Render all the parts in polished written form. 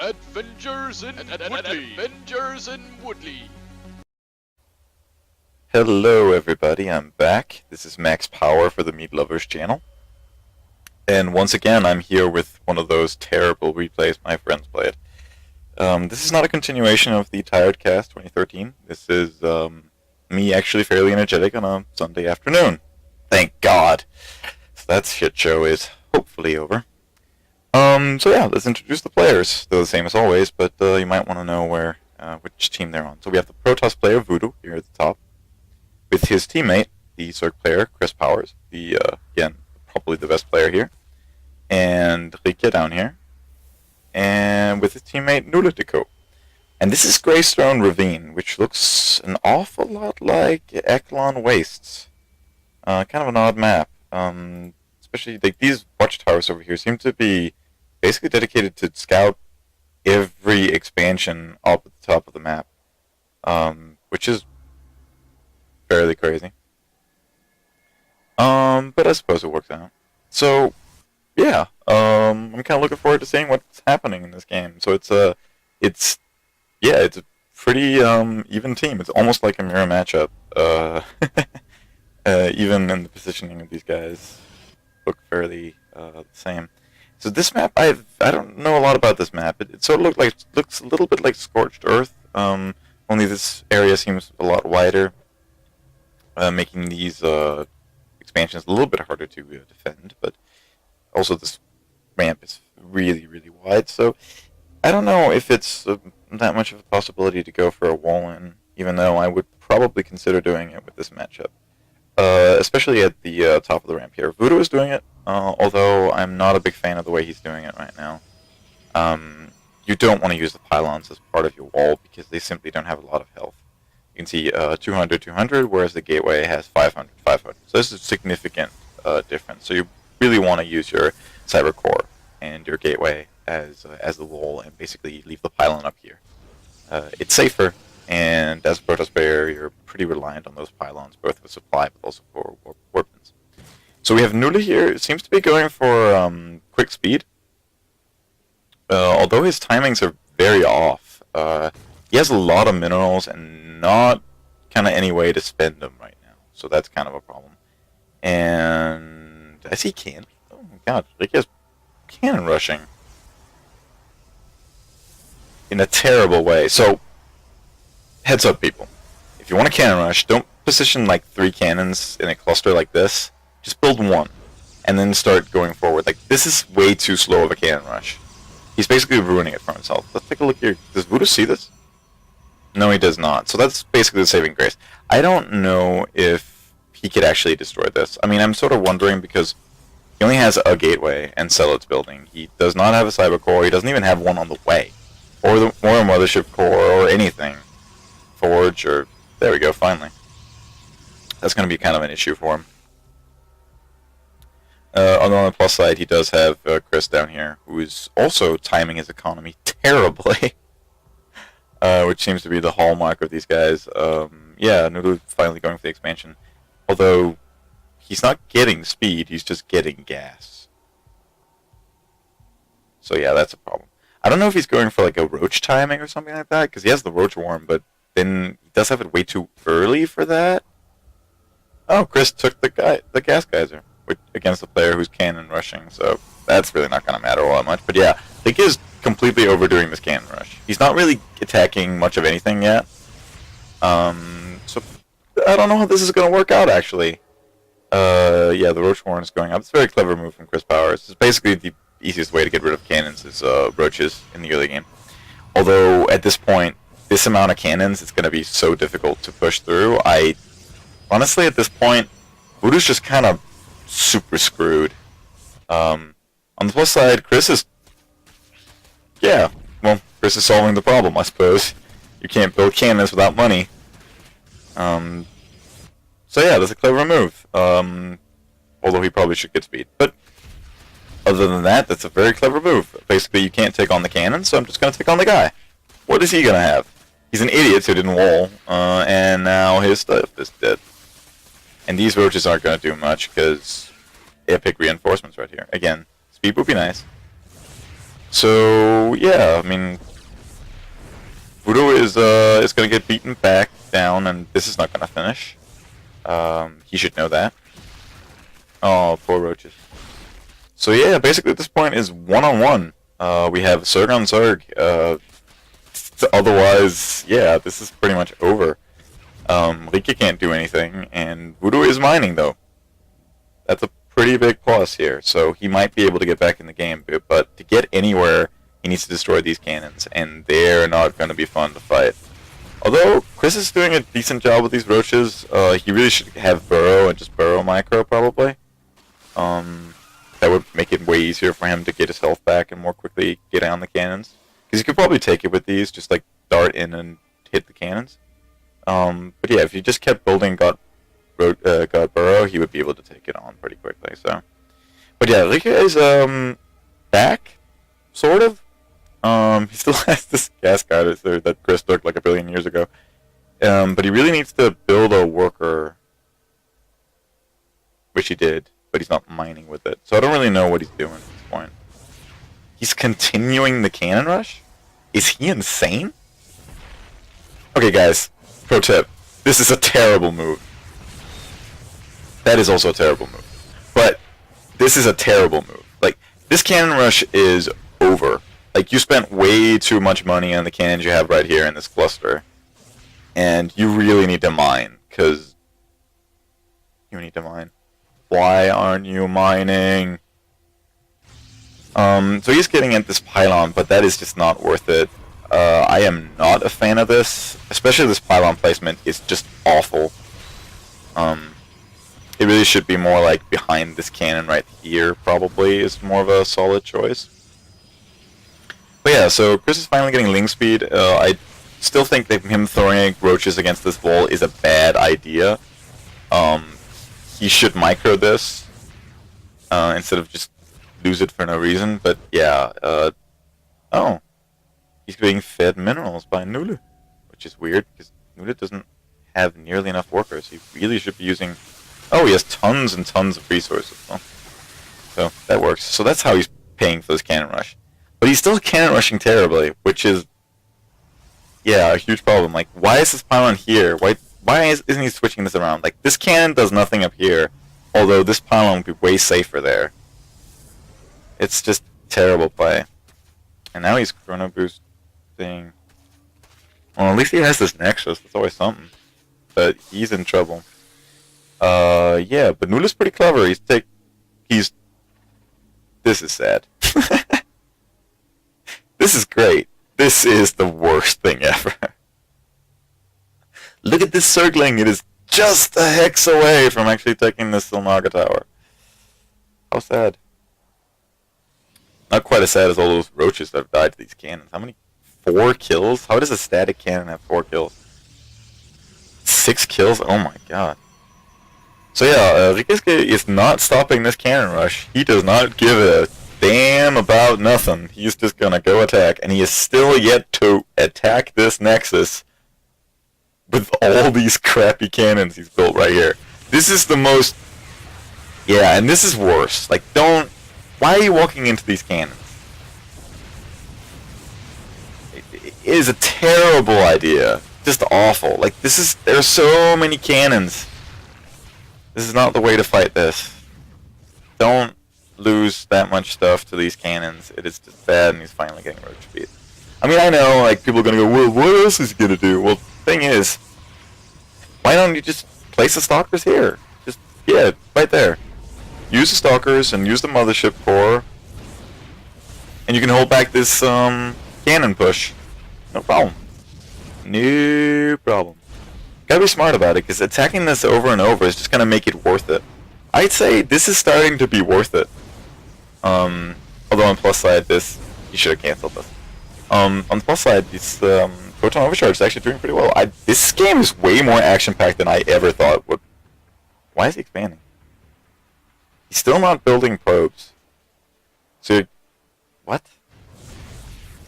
Adventures in Woodley. Adventures in Woodley. Hello everybody, I'm back. This is Max Power for the Meat Lovers channel. And once again, I'm here with one of those terrible replays my friends played. This is not a continuation of the Tired Cast 2013. This is me actually fairly energetic on a Sunday afternoon. Thank God! So that shit show is hopefully over. So yeah, let's introduce the players. They're the same as always, but you might want to know which team they're on. So we have the Protoss player, Vudo, here at the top, with his teammate, the Zerg player, CrisPowers, again, probably the best player here, and Rikja down here, and with his teammate, NulleDK. And this is Greystone Ravine, which looks an awful lot like Eklon Wastes. Kind of an odd map. Especially, like, these watchtowers over here seem to be basically dedicated to scout every expansion up at the top of the map, which is fairly crazy. But I suppose it works out. So, yeah, I'm kind of looking forward to seeing what's happening in this game. So it's a pretty even team. It's almost like a mirror matchup. Even in the positioning of these guys, look fairly the same. So this map, I don't know a lot about this map. It sort of looks a little bit like Scorched Earth. Only this area seems a lot wider, making these expansions a little bit harder to defend. But also this ramp is really, really wide. So I don't know if it's that much of a possibility to go for a wall-in, even though I would probably consider doing it with this matchup. Especially at the top of the ramp here. Vudo is doing it, although I'm not a big fan of the way he's doing it right now. You don't want to use the pylons as part of your wall because they simply don't have a lot of health. You can see 200, 200, whereas the gateway has 500, 500. So this is a significant difference. So you really want to use your cyber core and your gateway as the wall and basically leave the pylon up here. It's safer. And as a Protoss player, you're pretty reliant on those pylons, both for supply but also for weapons. So we have Nulle here. It seems to be going for quick speed. Although his timings are very off, he has a lot of minerals and not kind of any way to spend them right now. So that's kind of a problem. And I see cannon. Oh my god, like he has cannon rushing in a terrible way. So heads up, people. If you want a cannon rush, don't position like 3 cannons in a cluster like this. Just build one, and then start going forward. Like, this is way too slow of a cannon rush. He's basically ruining it for himself. Let's take a look here. Does Vudo see this? No, he does not. So that's basically the saving grace. I don't know if he could actually destroy this. I mean, I'm sort of wondering because he only has a gateway and Zealot's building. He does not have a cyber core. He doesn't even have one on the way, or a mothership core, or anything. Forge, or there we go, finally. That's going to be kind of an issue for him. On the plus side, he does have Chris down here, who is also timing his economy terribly, which seems to be the hallmark of these guys. Yeah, Nulle finally going for the expansion, although he's not getting speed, he's just getting gas. So yeah, that's a problem. I don't know if he's going for like a roach timing or something like that, because he has the roach worm, but then he does have it way too early for that. Oh, Chris took the gas geyser against the player who's cannon rushing, so that's really not going to matter all that much. But yeah, I think he's completely overdoing this cannon rush. He's not really attacking much of anything yet. So I don't know how this is going to work out, actually. Yeah, the roach horn is going up. It's a very clever move from CrisPowers. It's basically the easiest way to get rid of cannons is roaches in the early game. Although, at this point, this amount of cannons, it's going to be so difficult to push through. Honestly, at this point, Vudo's just kind of super screwed. On the plus side, Chris is solving the problem, I suppose. You can't build cannons without money. So yeah, that's a clever move. Although he probably should get speed. But other than that, that's a very clever move. Basically, you can't take on the cannon, so I'm just going to take on the guy. What is he going to have? He's an idiot who didn't wall, and now his stuff is dead. And these roaches aren't going to do much, because epic reinforcements right here. Again, speed would be nice. So yeah, I mean, Vudo is gonna get beaten back down, and this is not gonna finish. He should know that. Oh, poor roaches. So yeah, basically at this point is one-on-one. We have Zerg on Zerg. Otherwise, yeah, this is pretty much over. Rikja can't do anything, and Vudo is mining though. That's a pretty big plus here, so he might be able to get back in the game, but to get anywhere, he needs to destroy these cannons, and they're not going to be fun to fight. Although, Chris is doing a decent job with these roaches, he really should have burrow and just burrow micro, probably. That would make it way easier for him to get his health back and more quickly get on the cannons. Because he could probably take it with these, just like dart in and hit the cannons. But yeah, if he just kept building got burrow, he would be able to take it on pretty quickly. So, but yeah, Rikja is back, sort of. He still has this gas guy that Chris took like a billion years ago. But he really needs to build a worker, which he did, but he's not mining with it. So I don't really know what he's doing at this point. He's continuing the cannon rush? Is he insane? Okay, guys, pro tip. This is a terrible move. That is also a terrible move. But this is a terrible move. Like, this cannon rush is over. Like, you spent way too much money on the cannons you have right here in this cluster. And you really need to mine, because you need to mine. Why aren't you mining? So he's getting at this pylon, but that is just not worth it. I am not a fan of this, especially this pylon placement is just awful. It really should be more like behind this cannon right here, probably, is more of a solid choice. But yeah, so Chris is finally getting ling speed. I still think that him throwing roaches against this wall is a bad idea. He should micro this instead of just lose it for no reason. But yeah, oh, he's being fed minerals by Nulle, which is weird because Nulle doesn't have nearly enough workers. He really should be using. Oh, he has tons and tons of resources. Well, so that works. So that's how he's paying for this cannon rush. But he's still cannon rushing terribly, which is, yeah, a huge problem. Like, why is this pylon here? Why isn't he switching this around? Like, this cannon does nothing up here, although this pylon would be way safer there. It's just terrible play. And now he's chrono boosting. Well, at least he has this Nexus. That's always something. But he's in trouble. Yeah, but Nulle's pretty clever. This is sad. This is great. This is the worst thing ever. Look at this circling. It is just a hex away from actually taking this Silnaga tower. How sad. Not quite as sad as all those roaches that have died to these cannons. How many? 4 kills? How does a static cannon have 4 kills? 6 kills? Oh my god. So yeah, Rikja is not stopping this cannon rush. He does not give a damn about nothing. He's just gonna go attack, and he is still yet to attack this Nexus with all these crappy cannons he's built right here. This is the most... Yeah, and this is worse. Like, don't... Why are you walking into these cannons? It is a terrible idea. Just awful. Like, there are so many cannons. This is not the way to fight this. Don't lose that much stuff to these cannons. It is just bad, and he's finally getting roach speed. I mean, I know, like, people are gonna go, well, what else is he gonna do? Well, the thing is, why don't you just place the stalkers here? Just, yeah, right there. Use the stalkers and use the mothership core, and you can hold back this cannon push. No problem. No problem. Gotta be smart about it, because attacking this over and over is just gonna make it worth it. I'd say this is starting to be worth it. Although on the plus side, you should have canceled this. On the plus side, this Photon Overcharge is actually doing pretty well. This game is way more action-packed than I ever thought it would. Why is he expanding? He's still not building probes. So, what?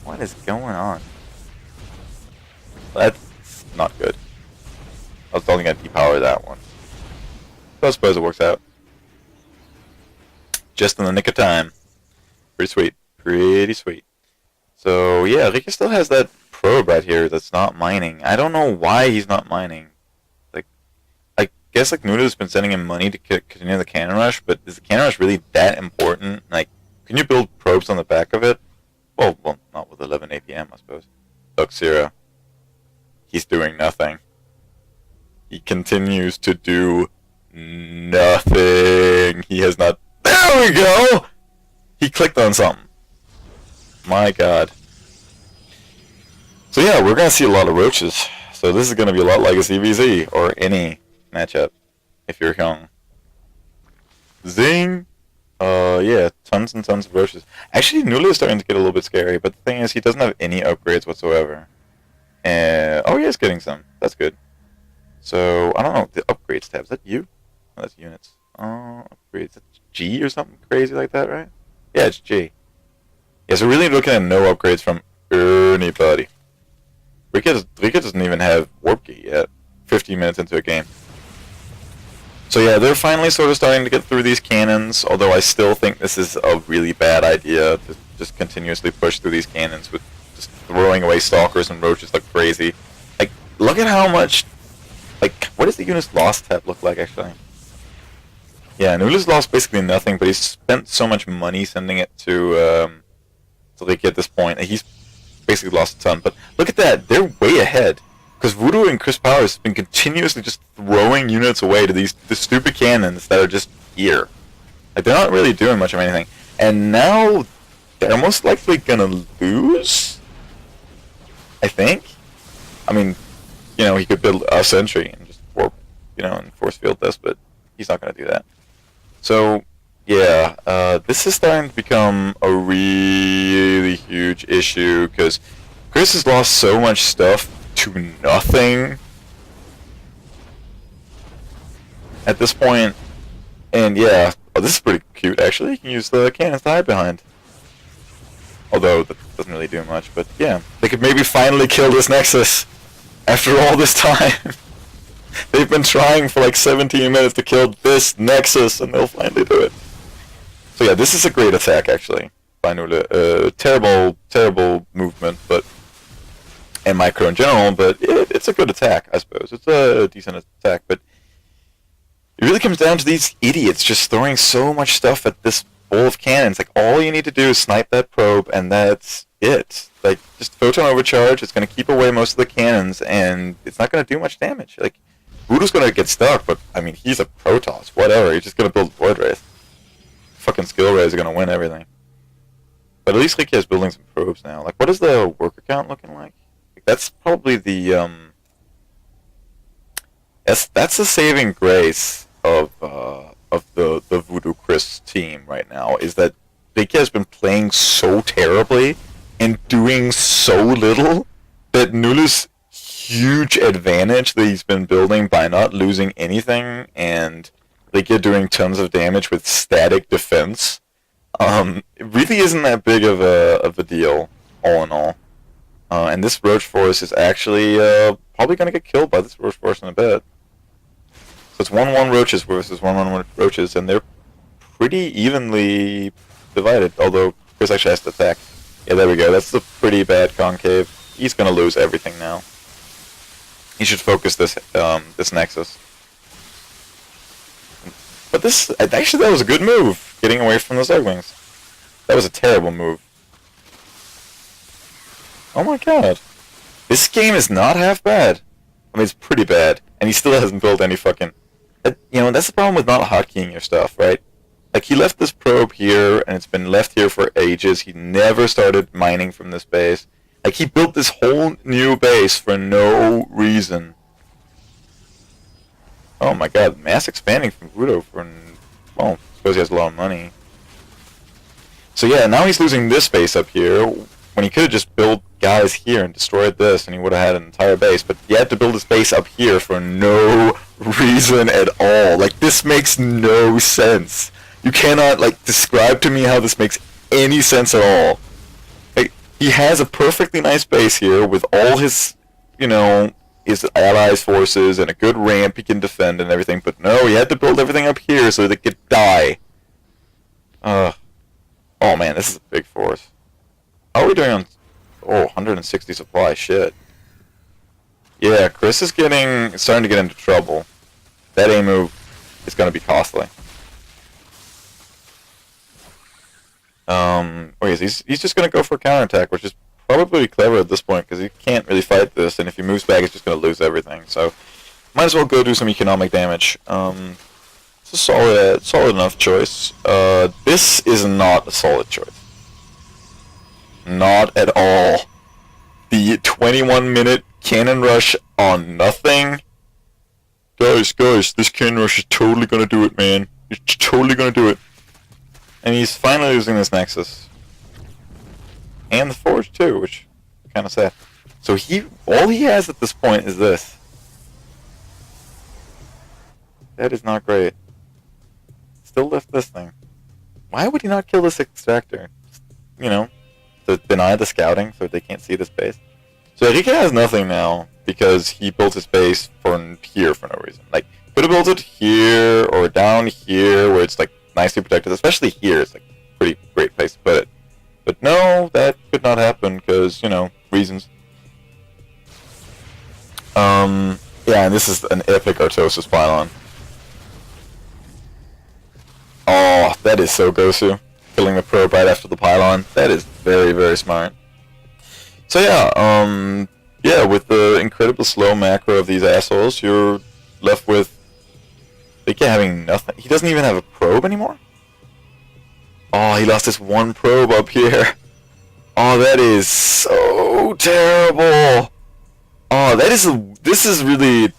What is going on? That's not good. I was only going to depower that one. But I suppose it works out. Just in the nick of time. Pretty sweet. Pretty sweet. So yeah, Rikja still has that probe right here that's not mining. I don't know why he's not mining. Like, I guess like Nuda's been sending him money to continue the cannon rush, but is the cannon rush really that important? Like, can you build probes on the back of it? Well, not with 11 APM, I suppose. Zero. He's doing nothing. He continues to do nothing. He has not. There we go! He clicked on something. My god. So yeah, we're gonna see a lot of roaches. So this is gonna be a lot like a CVZ or any matchup if you're young. Zing! Yeah, tons and tons of roaches. Actually, Nulle is starting to get a little bit scary, but the thing is, he doesn't have any upgrades whatsoever. And oh, he is getting some. That's good. So I don't know the upgrades tab. Is that you? Oh, that's units. Upgrades. That's G or something crazy like that, right? Yeah, it's G. Yeah, so really looking at no upgrades from anybody. Rikja doesn't even have warp key yet. 15 minutes into a game. So yeah, they're finally sort of starting to get through these cannons, although I still think this is a really bad idea to just continuously push through these cannons with just throwing away stalkers and roaches like crazy. Like, look at how much, like, what does the unit's lost tab look like, actually? Yeah, Nulle's lost basically nothing, but he's spent so much money sending it to Rikja at this point, and he's basically lost a ton. But look at that, they're way ahead. Because Vudo and CrisPowers have been continuously just throwing units away to the stupid cannons that are just here. Like, they're not really doing much of anything. And now, they're most likely gonna lose? I think? I mean, you know, he could build a sentry and just warp, you know, and force field this, but he's not gonna do that. So, yeah, this is starting to become a really huge issue, because Chris has lost so much stuff to nothing at this point. And yeah, oh, this is pretty cute actually. You can use the cannons to hide behind. Although that doesn't really do much, but yeah. They could maybe finally kill this Nexus after all this time. They've been trying for like 17 minutes to kill this Nexus, and they'll finally do it. So yeah, this is a great attack actually by Nulle. Terrible movement, but and micro in general, but it's a good attack, I suppose. It's a decent attack, but it really comes down to these idiots just throwing so much stuff at this bowl of cannons. Like, all you need to do is snipe that probe, and that's it. Like, just photon overcharge, it's going to keep away most of the cannons, and it's not going to do much damage. Like, Vudo's going to get stuck, but, I mean, he's a Protoss, whatever. He's just going to build Void Wraith. Fucking skill rays are going to win everything. But at least Rikja is building some probes now. Like, what is the worker count looking like? That's probably the that's the saving grace of the Vudo Chris team right now, is that Rikja has been playing so terribly and doing so little that Nulle's huge advantage that he's been building by not losing anything and Rikja doing tons of damage with static defense, it really isn't that big of a deal all in all. And this Roach Force is actually probably going to get killed by this Roach Force in a bit. So it's 1-1 Roaches versus 1-1 Roaches, and they're pretty evenly divided, although Chris actually has to attack. Yeah, there we go. That's a pretty bad concave. He's going to lose everything now. He should focus this Nexus. But this, actually, that was a good move, getting away from the Zugwings. That was a terrible move. Oh my god. This game is not half bad. I mean, it's pretty bad. And he still hasn't built any fucking... You know, that's the problem with not hotkeying your stuff, right? Like, he left this probe here, and it's been left here for ages. He never started mining from this base. Like, he built this whole new base for no reason. Oh my god, mass expanding from Vudo for... Well, I suppose he has a lot of money. So yeah, now he's losing this base up here, when he could have just built guys here and destroyed this, and he would have had an entire base. But he had to build his base up here for no reason at all. Like, this makes no sense. You cannot, like, describe to me how this makes any sense at all. Like, he has a perfectly nice base here with all his, you know, his allies' forces and a good ramp he can defend and everything. But no, he had to build everything up here so they could die. Oh man, this is a big force. How are we doing on Oh, 160 supply, shit. Yeah, Chris is starting to get into trouble. That A move is going to be costly. Wait, he's just going to go for a counterattack, which is probably clever at this point, because he can't really fight this, and if he moves back, he's just going to lose everything, so might as well go do some economic damage. It's a solid enough choice. This is not a solid choice. Not at all. The 21-minute cannon rush on nothing. Guys, this cannon rush is totally gonna do it, man. It's totally gonna do it. And he's finally losing this Nexus. And the Forge too, which is kinda sad. So all he has at this point is this. That is not great. Still left this thing. Why would he not kill this extractor? You know, to deny the scouting so they can't see this base. So Rikja has nothing now because he built his base here for no reason. Like, could have built it here or down here where it's like nicely protected. Especially here, it's like a pretty great place to put it. But no, that could not happen because, you know, reasons. Yeah, and this is an epic Artosis pylon. Oh, that is so Gosu. Killing the probe right after the pylon. That is very, very smart. So yeah, with the incredibly slow macro of these assholes, you're left with Rikja having nothing. He doesn't even have a probe anymore? Oh, he lost this one probe up here. Oh, that is so terrible. Oh, this is really...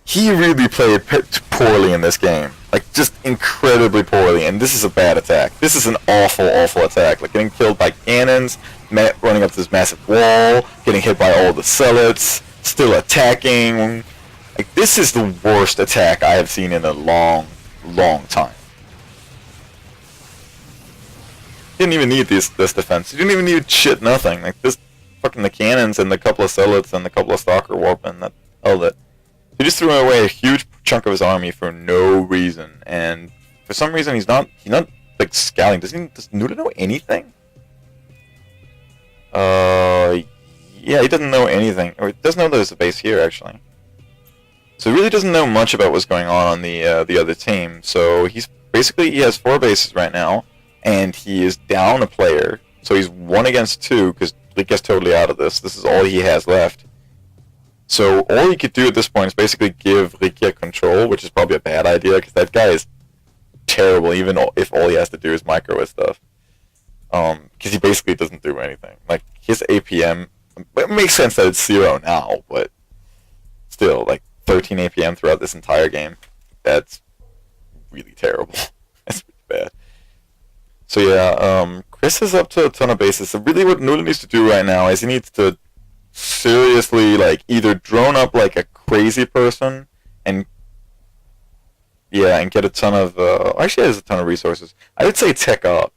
He really played poorly in this game. Like, just incredibly poorly, and this is a bad attack. This is an awful, awful attack. Like, getting killed by cannons, running up this massive wall, getting hit by all the zealots, still attacking. Like, this is the worst attack I have seen in a long, long time. Didn't even need this defense. You didn't even need shit, nothing. Like, this fucking the cannons and the couple of zealots and the couple of stalker warpmen that held it. He just threw away a huge chunk of his army for no reason, and for some reason he's not like scouting. Does Nuda know anything? Yeah, he doesn't know anything. Or he doesn't know there's a base here actually. So he really doesn't know much about what's going on the other team. So he has 4 bases right now, and he is down a player. So he's 1 against 2 because Rikja's totally out of this. This is all he has left. So all he could do at this point is basically give Rikja control, which is probably a bad idea because that guy is terrible, even if all he has to do is micro his stuff. Because he basically doesn't do anything. Like, his APM, it makes sense that it's 0 now, but still, like, 13 APM throughout this entire game, that's really terrible. That's really bad. So yeah, Chris is up to a ton of bases. So really what Nula needs to do right now is he needs to seriously, like, either drone up like a crazy person and get a ton of actually has a ton of resources. I would say tech up.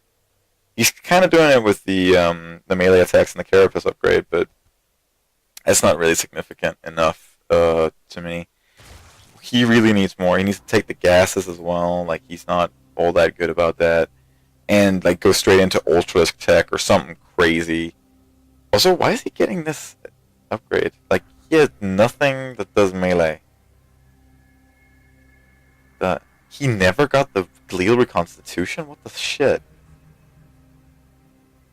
He's kind of doing it with the melee attacks and the Carapace upgrade, but that's not really significant enough to me. He really needs more. He needs to take the gases as well. Like, he's not all that good about that, and like go straight into Ultralisk tech or something crazy. Also, why is he getting this upgrade? Like, he has nothing that does melee. He never got the Glial Reconstitution? What the shit?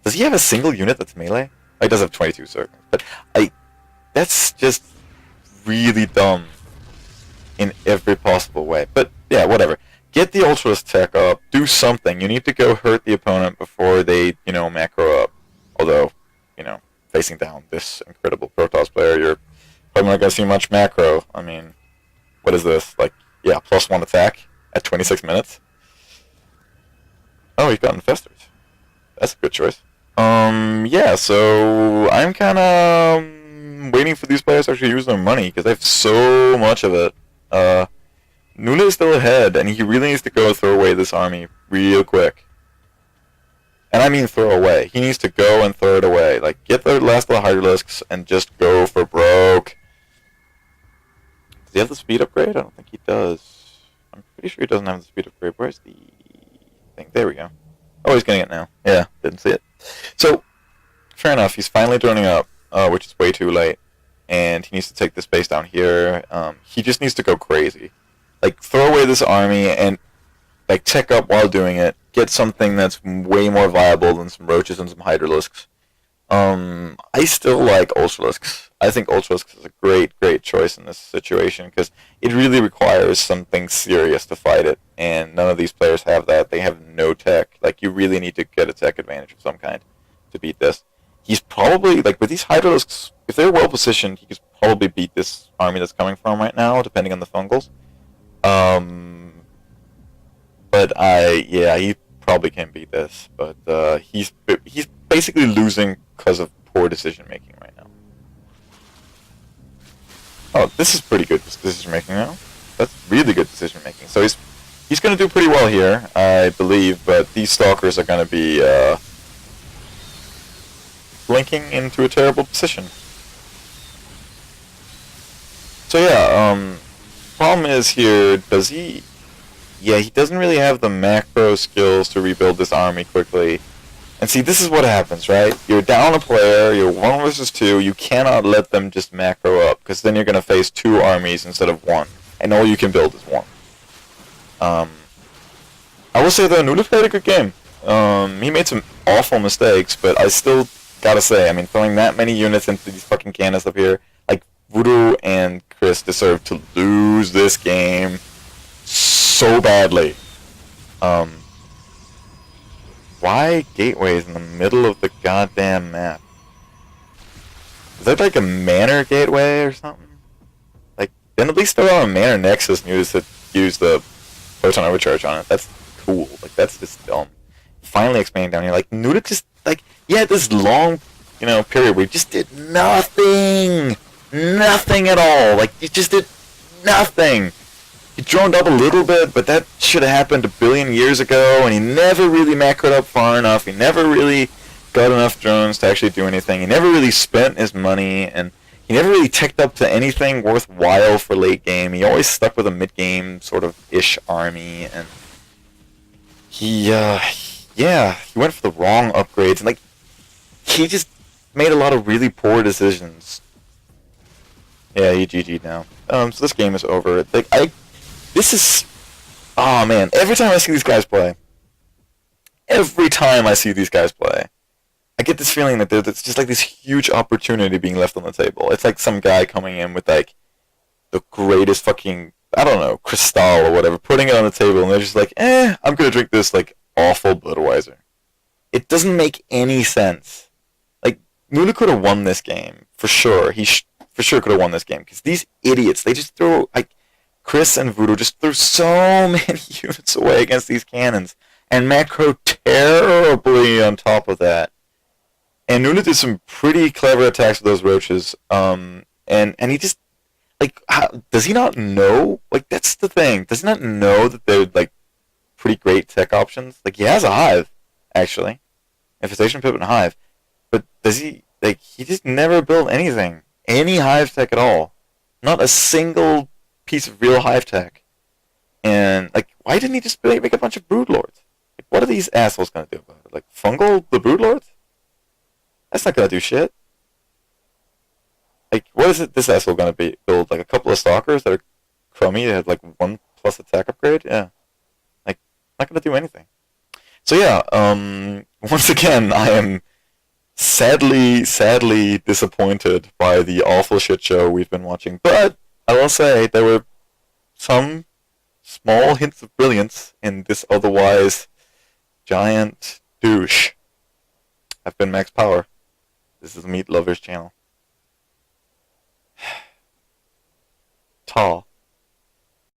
Does he have a single unit that's melee? Oh, he does have 22 circles, but that's just really dumb in every possible way. But yeah, whatever. Get the Ultras tech up. Do something. You need to go hurt the opponent before they, macro up. Although, facing down this incredible Protoss player, you're probably not going to see much macro. I mean, what is this? Like, yeah, +1 attack at 26 minutes? Oh, he's got Infestors. That's a good choice. Yeah, so I'm kind of waiting for these players to actually use their money, because they have so much of it. Nula is still ahead, and he really needs to go throw away this army real quick. And I mean throw away. He needs to go and throw it away. Like, get the last of the Hydralisks and just go for broke. Does he have the speed upgrade? I don't think he does. I'm pretty sure he doesn't have the speed upgrade. Where's the thing? There we go. Oh, he's getting it now. Yeah, didn't see it. So, fair enough. He's finally droning up, which is way too late. And he needs to take this base down here. He just needs to go crazy. Like, throw away this army and, like, tech up while doing it. Get something that's way more viable than some roaches and some hydralisks. I still like ultralisks. I think ultralisks is a great choice in this situation because it really requires something serious to fight it, and none of these players have that. They have no tech. Like, you really need to get a tech advantage of some kind to beat this. He's probably, like, with these hydralisks, if they're well positioned, he could probably beat this army that's coming from right now, depending on the fungals. But he probably can beat this, but he's basically losing because of poor decision making right now. Oh, this is pretty good decision making now. That's really good decision making. So he's going to do pretty well here, I believe, but these stalkers are going to be blinking into a terrible position. So yeah, problem is here, does he... Yeah, he doesn't really have the macro skills to rebuild this army quickly. And see, this is what happens, right? You're down a player, you're 1 versus 2, you cannot let them just macro up, because then you're going to face 2 armies instead of 1. And all you can build is 1. I will say, though, Nulle played a good game. He made some awful mistakes, but I still gotta say, I mean, throwing that many units into these fucking cannons up here, like, Vudo and Chris deserve to lose this game so badly. Why gateways in the middle of the goddamn map? Is that like a manor gateway or something? Like, then at least throw on a manor nexus and use the photon overcharge on it. That's cool. Like, that's just dumb. Finally expanding down here. Like, Nuda just, like, yeah, this long, period where he just did nothing. Nothing at all. Like, he just did nothing. He droned up a little bit, but that should have happened a billion years ago, and he never really macroed up far enough. He never really got enough drones to actually do anything. He never really spent his money, and he never really teched up to anything worthwhile for late game. He always stuck with a mid-game sort of ish army, and he went for the wrong upgrades, and like, he just made a lot of really poor decisions. Yeah, he GG'd now. So this game is over. Like, oh man, every time I see these guys play, I get this feeling that it's just like this huge opportunity being left on the table. It's like some guy coming in with like the greatest fucking, I don't know, Crystal or whatever, putting it on the table, and they're just like, I'm gonna drink this like awful Budweiser. It doesn't make any sense. Like, Nulle could have won this game, for sure. He for sure could have won this game, because these idiots, they just throw, like, Chris and Vudo just threw so many units away against these cannons, and macro terribly on top of that. And Nulle did some pretty clever attacks with those roaches, and he just, like, does he not know? Like, that's the thing. Does he not know that they're, like, pretty great tech options? Like, he has a hive, actually. Infestation, Pivot, and Hive. But does he, like, he just never built anything. Any hive tech at all. Not a single piece of real hive tech. And, like, why didn't he just make a bunch of broodlords? Like, what are these assholes gonna do about it? Like, fungal the broodlords? That's not gonna do shit. Like, what is it this asshole gonna build? Like, a couple of stalkers that are crummy, that have, like, 1+ attack upgrade? Yeah. Like, not gonna do anything. So yeah, once again, I am sadly disappointed by the awful shit show we've been watching. But I will say there were some small hints of brilliance in this otherwise giant douche. I've been Max Power. This is the Meat Lovers channel. Ta.